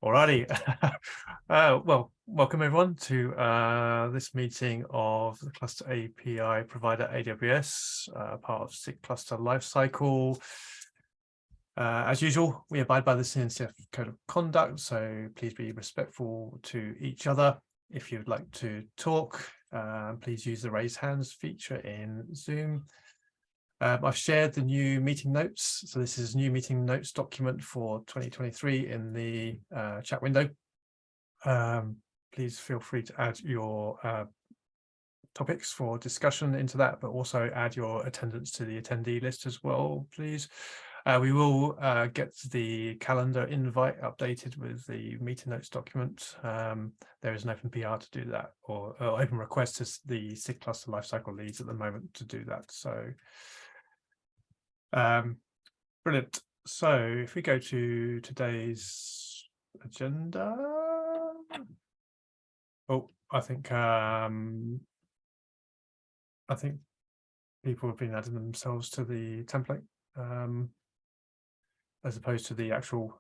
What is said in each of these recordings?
Alrighty. Well, welcome everyone to this meeting of the Cluster API provider AWS, part of SIG Cluster Lifecycle. As usual, we abide by the CNCF Code of Conduct, so please be respectful to each other. If you'd like to talk, please use the raise hands feature in Zoom. I've shared the new meeting notes. So this is new meeting notes document for 2023 in the chat window. Please feel free to add your topics for discussion into that, but also add your attendance to the attendee list as well, please. We will get the calendar invite updated with the meeting notes document. There is an open PR to do that, or open request to the SIG Cluster Lifecycle leads at the moment to do that. So brilliant. So if we go to today's agenda, I think people have been adding themselves to the template as opposed to the actual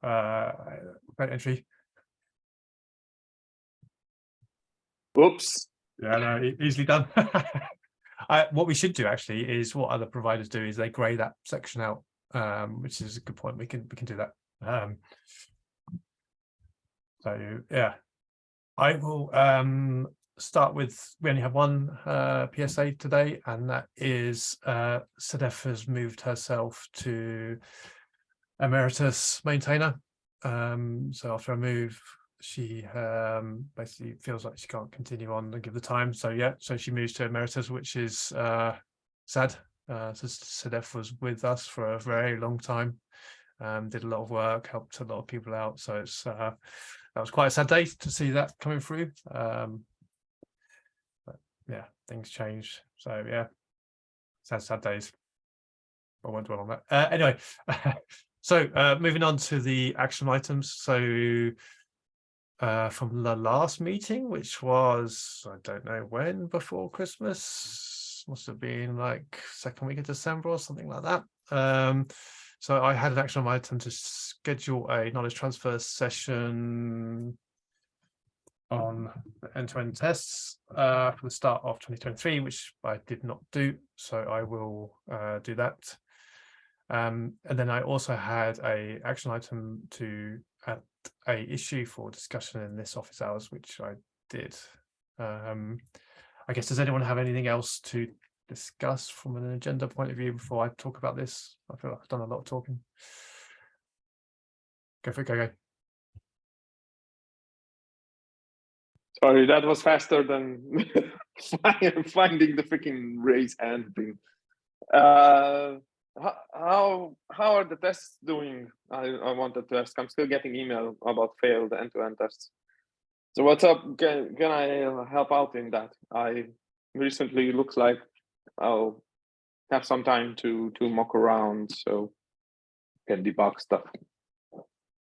entry. Oops. Yeah, no, easily done. What we should do actually is what other providers do is they grey that section out, which is a good point. We can do that. So yeah, I will start with, we only have one PSA today, and that is Sedef has moved herself to emeritus maintainer. So after a move, she basically feels like she can't continue on and give the time. So yeah, so she moves to emeritus, which is sad. So Sedef was with us for a very long time, did a lot of work, helped a lot of people out. So it's that was quite a sad day to see that coming through. But yeah, things changed. So yeah, sad days. I won't dwell on that. Anyway, so moving on to the action items. So from the last meeting, which was, I don't know when, before Christmas, must have been like second week of December or something like that. So I had an action item to schedule a knowledge transfer session on end-to-end tests for the start of 2023, which I did not do, so I will do that. And then I also had a action item to add a issue for discussion in this office hours, which I did. I guess, does anyone have anything else to discuss from an agenda point of view before I talk about this? I feel like I've done a lot of talking. Go for it, go. Sorry, that was faster than finding the freaking raise hand thing. How are the tests doing? I wanted to ask. I'm still getting email about failed end-to-end tests. So what's up? Can I help out in that? I recently looks like I'll have some time to mock around, so can debug stuff.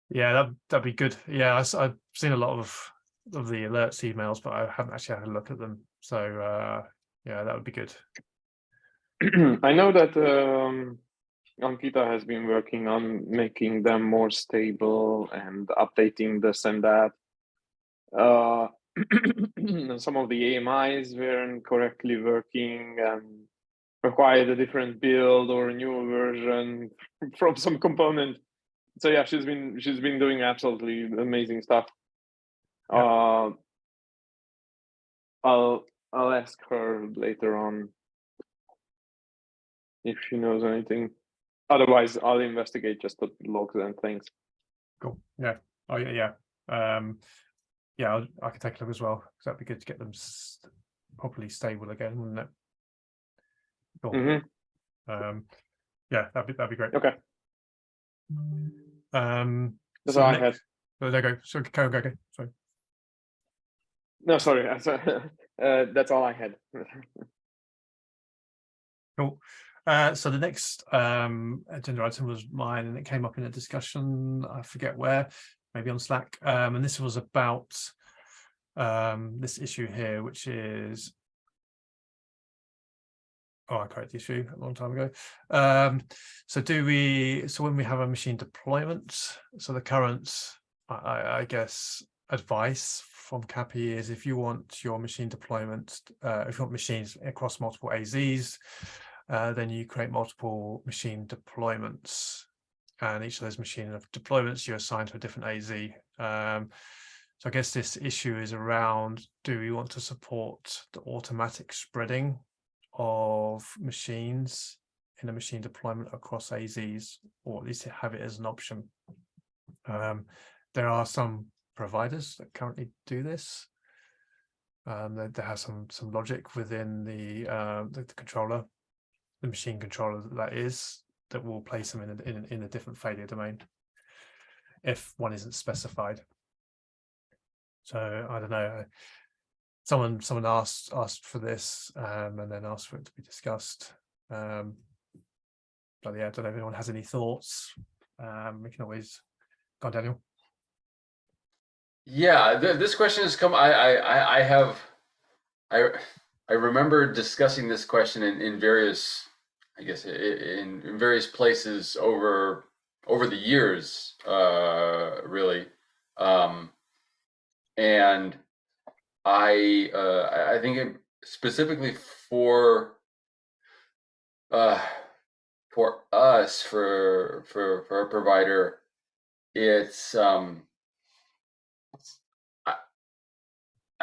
Yeah, that'd be good. Yeah, I've seen a lot of the alerts emails, but I haven't actually had a look at them. So yeah, that would be good. I know that Ankita has been working on making them more stable and updating this and that. Some of the AMIs weren't correctly working and required a different build or a newer version from some component. So yeah, she's been doing absolutely amazing stuff. Yep. I'll ask her later on if she knows anything. Otherwise, I'll investigate just the logs and things. Cool. Yeah. Oh yeah. Yeah, I can take a look as well, because that'd be good to get them properly stable again, wouldn't it? Cool. Mm-hmm. Yeah, that'd be great. Okay. That's all I had. Oh, there you go. So go. Sorry. No, sorry. That's all I had. Cool. So the next agenda item was mine, and it came up in a discussion, I forget where, maybe on Slack, and this was about this issue here, which is, I created the issue a long time ago. So when we have a machine deployment, so the current I guess advice from Cappy is if you want your machine deployment, if you want machines across multiple AZs, then you create multiple machine deployments, and each of those machine deployments you assign to a different AZ. So I guess this issue is around, do we want to support the automatic spreading of machines in a machine deployment across AZs, or at least have it as an option? There are some providers that currently do this. There has some logic within the controller, the machine controller that will place them in a different failure domain if one isn't specified. So I don't know. Someone asked for this, and then asked for it to be discussed. But yeah, I don't know if anyone has any thoughts. We can always go on, Daniel. Yeah, this question has come. I remember discussing this question in various, I guess, in various places over the years, really, and I think specifically for us, for a provider, it's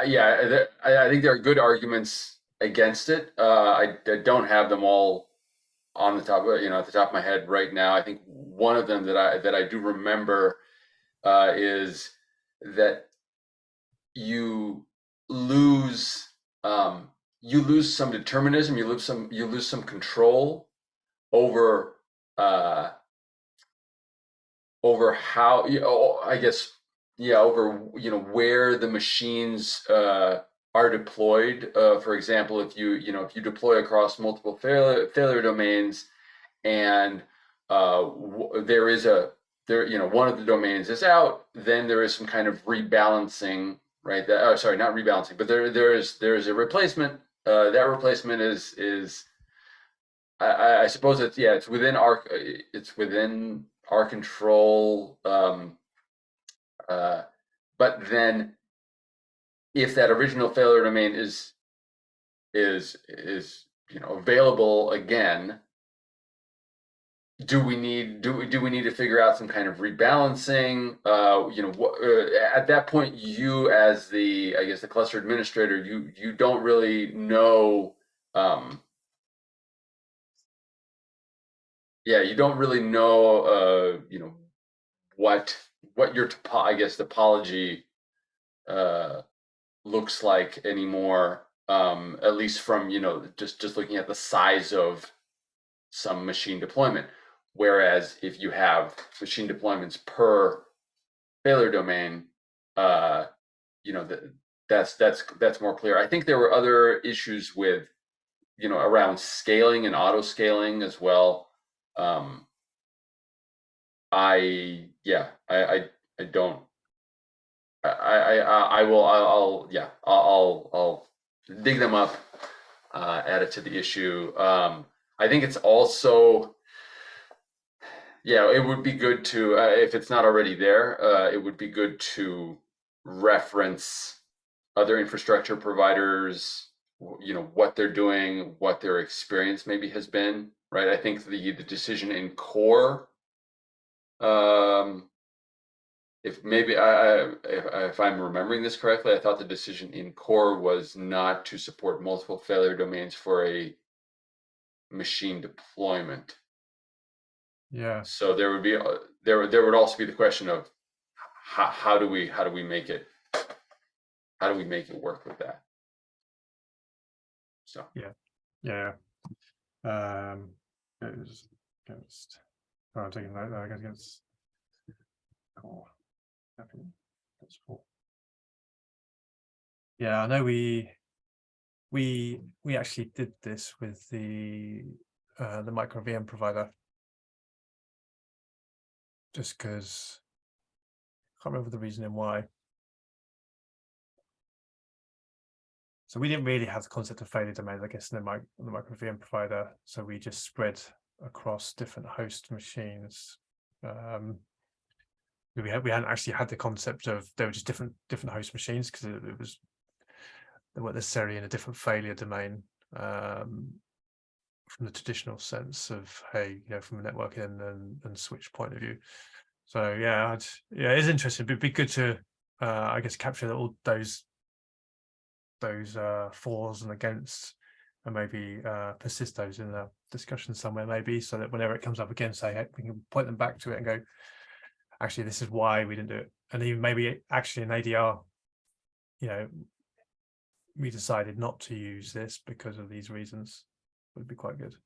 yeah, I think there are good arguments against it. I don't have them all on the top, at the top of my head right now. I think one of them that I do remember is that you lose some determinism, you lose some control over how, I guess, over where the machines are deployed. For example, if you deploy across multiple failure domains, and there is one of the domains is out, then there is some kind of rebalancing, right? Sorry, not rebalancing, but there is a replacement. That replacement is I suppose it's within our control. But then, if that original failure domain is available again, do we need to figure out some kind of rebalancing? At that point, you as the cluster administrator, you don't really know. You don't really know. What your topology looks like anymore, at least from just looking at the size of some machine deployment. Whereas if you have machine deployments per failure domain, that's more clear. I think there were other issues with around scaling and auto scaling as well. I'll dig them up, add it to the issue. I think it's also, it would be good to, if it's not already there, it would be good to reference other infrastructure providers, what they're doing, what their experience maybe has been, right? I think the decision in core, if I'm remembering this correctly, I thought the decision in core was not to support multiple failure domains for a machine deployment. Yeah. So there would also be the question of how do we make it work with that? So yeah. I'm taking that. I guess. Cool. Yeah, I know we actually did this with the micro VM provider, just because I can't remember the reasoning why. So we didn't really have the concept of failure domains, I guess, in the micro VM provider. So we just spread across different host machines. we hadn't actually had the concept of they were just different host machines, because it was, they weren't necessarily in a different failure domain from the traditional sense of, hey, from a networking and switch point of view. So yeah, it's interesting. It'd be good to I guess capture all those fors and against, and maybe persist those in a discussion somewhere, maybe, so that whenever it comes up again, say, hey, we can point them back to it and go, actually, this is why we didn't do it. And even maybe actually in ADR, we decided not to use this because of these reasons. Would be quite good.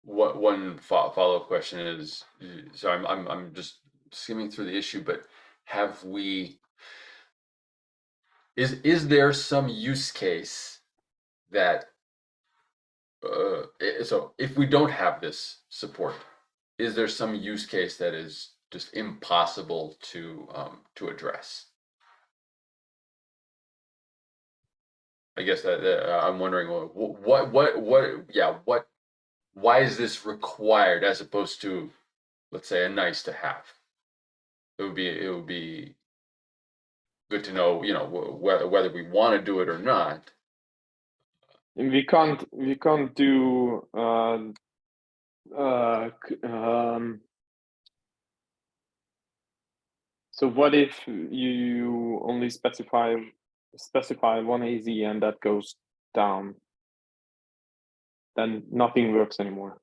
What one follow-up question is, so I'm just skimming through the issue, but have we, is there some use case that so if we don't have this support, is there some use case that is just impossible to address? I guess that I'm wondering why is this required as opposed to, let's say, a nice to have? It would be good to know, whether we want to do it or not. We can't do so what if you only specify one AZ and that goes down? Then nothing works anymore.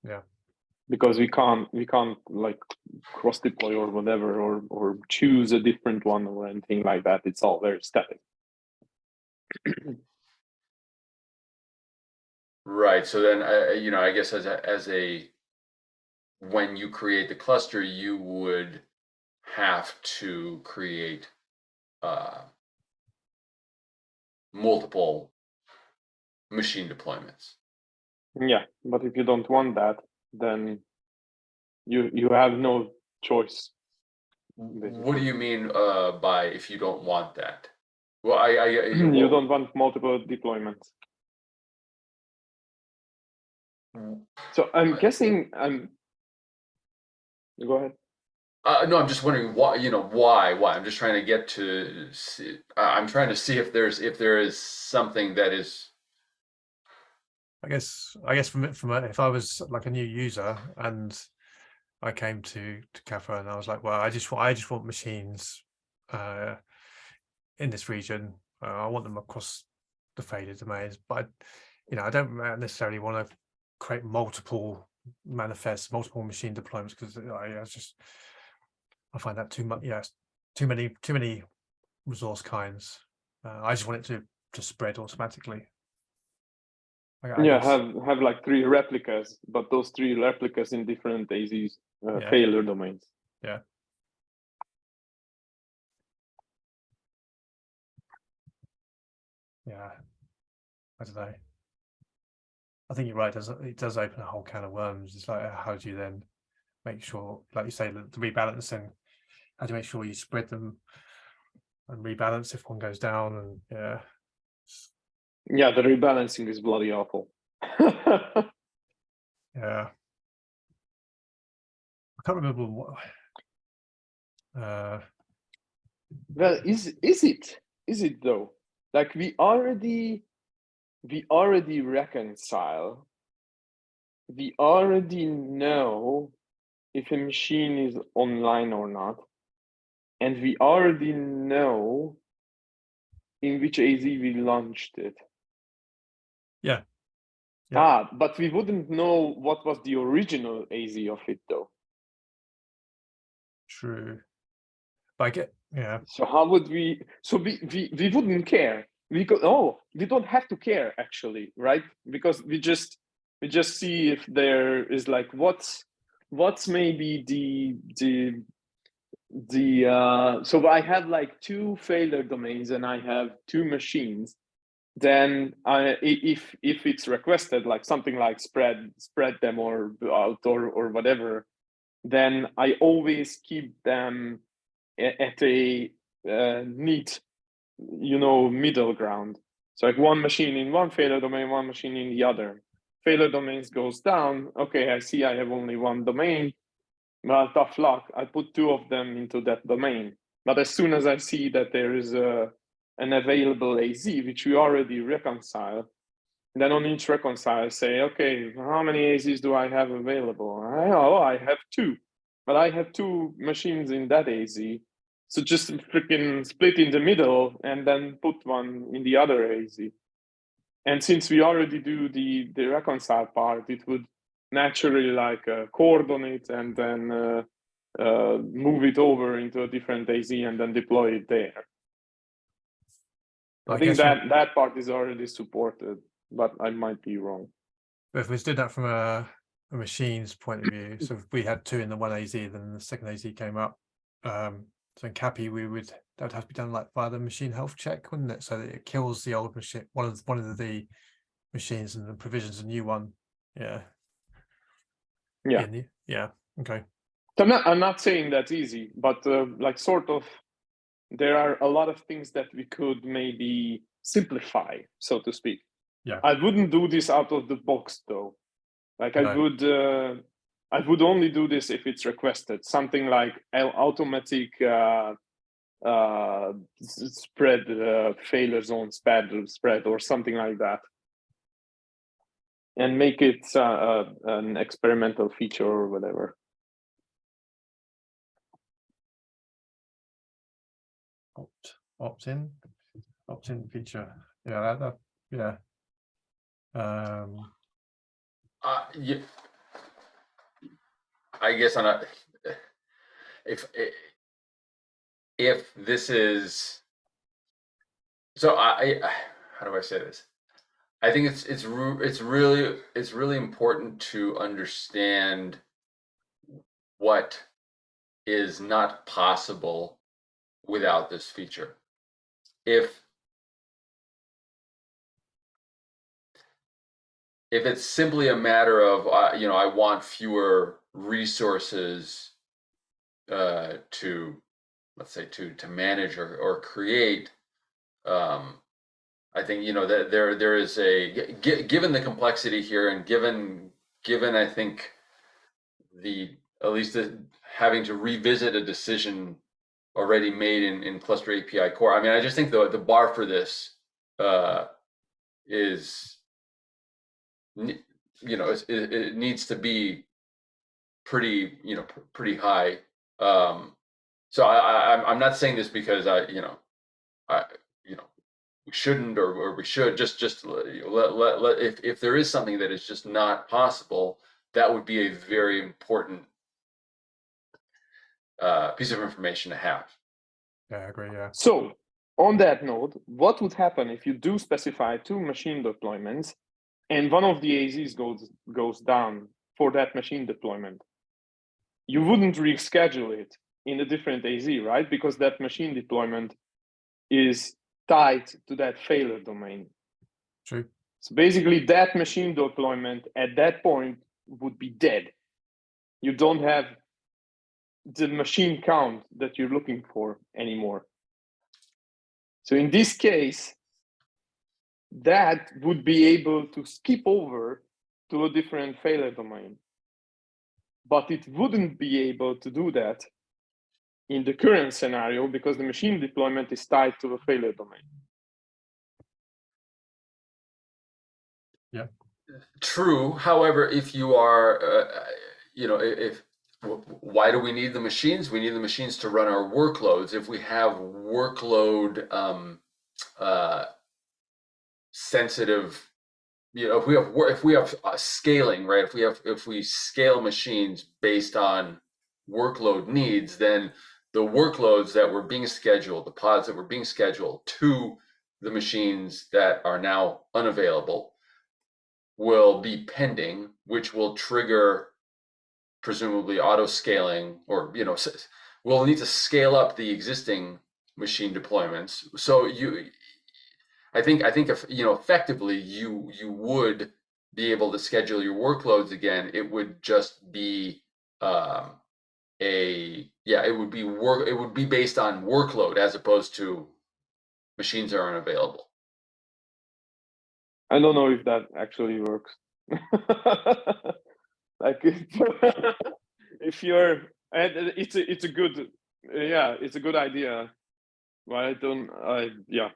Yeah. Because we can't like cross deploy or whatever, or choose a different one or anything like that. It's all very static. Right. So then, I guess as a when you create the cluster, you would have to create multiple machine deployments. Yeah, but if you don't want that, then you have no choice. What do you mean by if you don't want that? Well, you don't want multiple deployments. So I'm guessing go ahead. No, I'm just wondering why. Why? I'm just trying to get to. I'm trying to see if there is something that is. I guess from if I was like a new user and I came to Kafka and I was like, well, I just want machines in this region. I want them across the failure domains, but I don't necessarily want to create multiple manifests, multiple machine deployments, because I find that too much. Too many resource kinds. I just want it to spread automatically. Have like 3 replicas, but those 3 replicas in different AZs failure domains. Yeah. Yeah. I don't know. I think you're right. It does open a whole can of worms. It's like, how do you then make sure, like you say, the rebalancing, how do you make sure you spread them and rebalance if one goes down? And the rebalancing is bloody awful. Yeah. I can't remember what. Well, is it though? Like we already reconcile. We already know if a machine is online or not, and we already know in which AZ we launched it. Yeah. But we wouldn't know what was the original AZ of it though. True. But I get, So how would we? So we wouldn't care. We don't have to care actually, right? Because we just see if there is like what's maybe the so I have like 2 failure domains and I have 2 machines. Then if it's requested, like something like spread them or out or whatever, then I always keep them at a neat, middle ground. So like one machine in one failure domain, one machine in the other. Failure domains goes down. Okay, I see I have only one domain. Well, tough luck. I put 2 of them into that domain. But as soon as I see that there is an available AZ, which we already reconcile, then on each reconcile, I say, okay, how many AZs do I have available? I have 2, but I have 2 machines in that AZ. So just freaking split in the middle and then put one in the other AZ. And since we already do the reconcile part, it would naturally like coordinate and then move it over into a different AZ and then deploy it there. I think guess that part is already supported, but I might be wrong. if we did that from a machine's point of view, so if we had 2 in the one AZ, then the second AZ came up. So in Cappy, that would have to be done like via the machine health check, wouldn't it? So that it kills the old machine, one of the machines, and then provisions a new one. Yeah. Yeah. Okay. So I'm not saying that's easy, but like sort of, there are a lot of things that we could maybe simplify, so to speak. Yeah. I wouldn't do this out of the box though. Like I would only do this if it's requested. Something like automatic spread failure zone spread or something like that, and make it an experimental feature or whatever. Opt-in feature. Yeah, yeah. Yeah. I guess on a if this is so, I how do I say this? I think it's really important to understand what is not possible without this feature. If it's simply a matter of I want fewer resources to, let's say, to manage or create, I think that there is given the complexity here, and given I think having to revisit a decision already made in Cluster API Core. I mean, I just think the bar for this is it needs to be pretty high. So I'm not saying this because we shouldn't or we should. Just if there is something that is just not possible, that would be a very important piece of information to have. Yeah, I agree. Yeah. So on that note, what would happen if you do specify 2 machine deployments and one of the AZs goes down for that machine deployment? You wouldn't reschedule it in a different AZ, right? Because that machine deployment is tied to that failure domain. True. So basically that machine deployment at that point would be dead. You don't have the machine count that you're looking for anymore. So in this case, that would be able to skip over to a different failure domain. But it wouldn't be able to do that in the current scenario because the machine deployment is tied to a failure domain. Yeah. True. However, if you are, why do we need the machines? We need the machines to run our workloads. If we have workload sensitive, if we have scaling, right? If we scale machines based on workload needs, then the workloads that were being scheduled, the pods that were being scheduled to the machines that are now unavailable will be pending, which will trigger presumably auto scaling, or we'll need to scale up the existing machine deployments. So I think if effectively you would be able to schedule your workloads again. It would just be it would be based on workload as opposed to machines that are unavailable. I don't know if that actually works. Like if you're, and it's a good, yeah, it's a good idea. But I don't, yeah.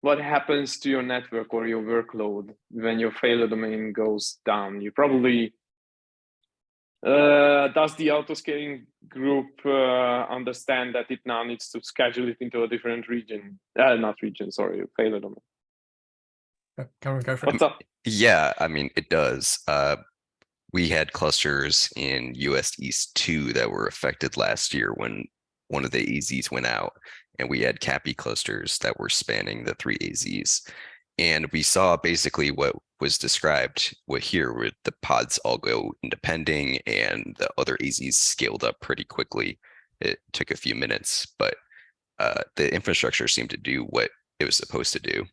What happens to your network or your workload when your failure domain goes down? You probably, does the auto-scaling group understand that it now needs to schedule it into a different region? Not region, sorry, failure domain. Cameron, go for it. What's up? Yeah, I mean, it does. We had clusters in US East 2 that were affected last year when one of the AZs went out, and we had CAPI clusters that were spanning the 3 AZs. And we saw basically what was described here, where the pods all go independent and the other AZs scaled up pretty quickly. It took a few minutes, but the infrastructure seemed to do what it was supposed to do.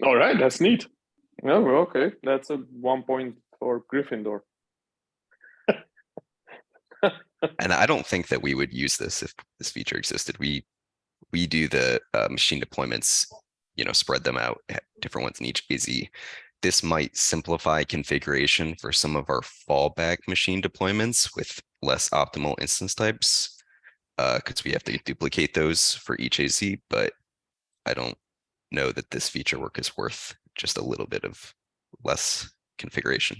All right, that's neat. Yeah, well, okay, that's a 1 point for Gryffindor. And I don't think that we would use this if this feature existed. We do the machine deployments, spread them out, different ones in each AZ. This might simplify configuration for some of our fallback machine deployments with less optimal instance types, because we have to duplicate those for each AZ, but I don't know that this feature work is worth just a little bit of less configuration.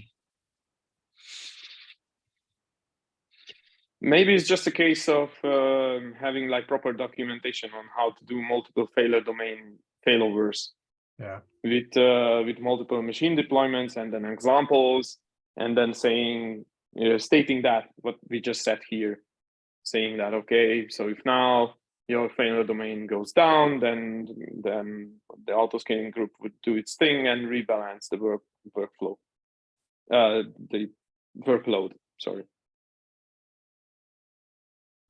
Maybe it's just a case of having like proper documentation on how to do multiple failure domain failovers. Yeah. With multiple machine deployments and then examples, and then saying, stating that what we just said here, saying that, okay, so if now your failure domain goes down, then the auto-scaling group would do its thing and rebalance the workflow, the workload, sorry.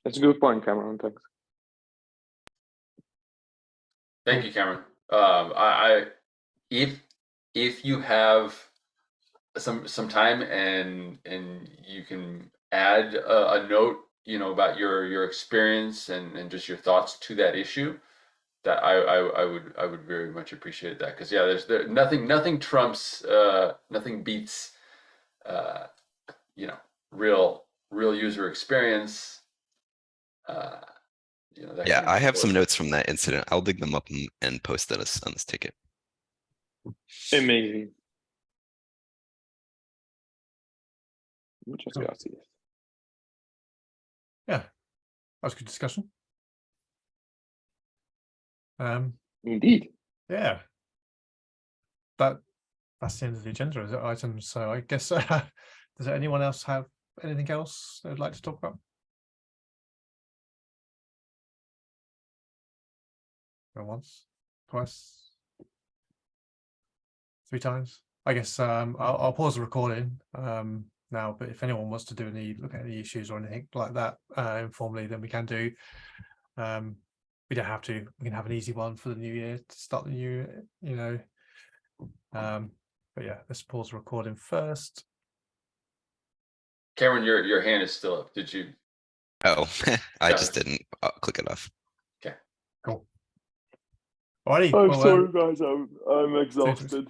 That's a good point, Cameron, thanks. Thank you, Cameron. If you have some time and you can add a note, about your experience and just your thoughts to that issue, that I would very much appreciate that, because yeah, there's nothing trumps, nothing beats, real user experience. Yeah, I have some notes from that incident. I'll dig them up and post this on this ticket. Amazing. Muchas gracias. Yeah, that was a good discussion. Indeed. Yeah, that's the end of the agenda, is it, items? So I guess does anyone else have anything else they'd like to talk about? Go once, twice, 3 times. I guess I'll pause the recording now, but if anyone wants to do look at any issues or anything like that informally, then we can do. We don't have to. We can have an easy one for the new year to start the new year, but yeah, let's pause the recording first. Cameron, your hand is still up. Did you? Oh, I just didn't click it off. Okay. Cool. Alrighty. I'm well, sorry, guys. I'm exhausted.